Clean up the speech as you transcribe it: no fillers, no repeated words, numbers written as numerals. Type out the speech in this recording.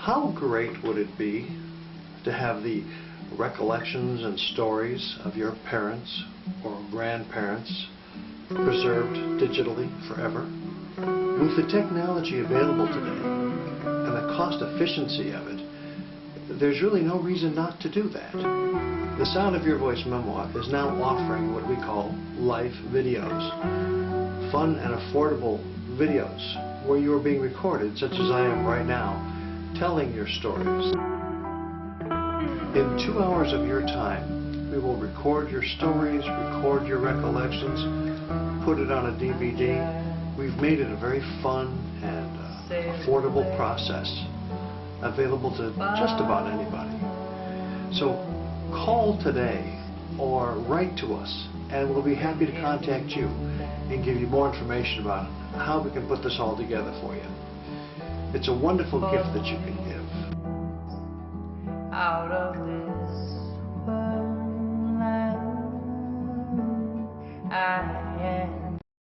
How great would it be to have the recollections and stories of your parents or grandparents preserved digitally forever? With the technology available today and the cost efficiency of it, there's really no reason not to do that. The Sound of Your Voice Memoir is now offering what we call live videos, fun and affordable videos where you are being recorded, such as I am right now, telling your stories. In 2 hours of your time, we will record your stories, record your recollections, put it on a DVD. We've made it a very fun and affordable process, available to just about anybody. So call today or write to us, and we'll be happy to contact you and give you more information about how we can put this all together for you. It's a wonderful gift that you can give. Out of this world, I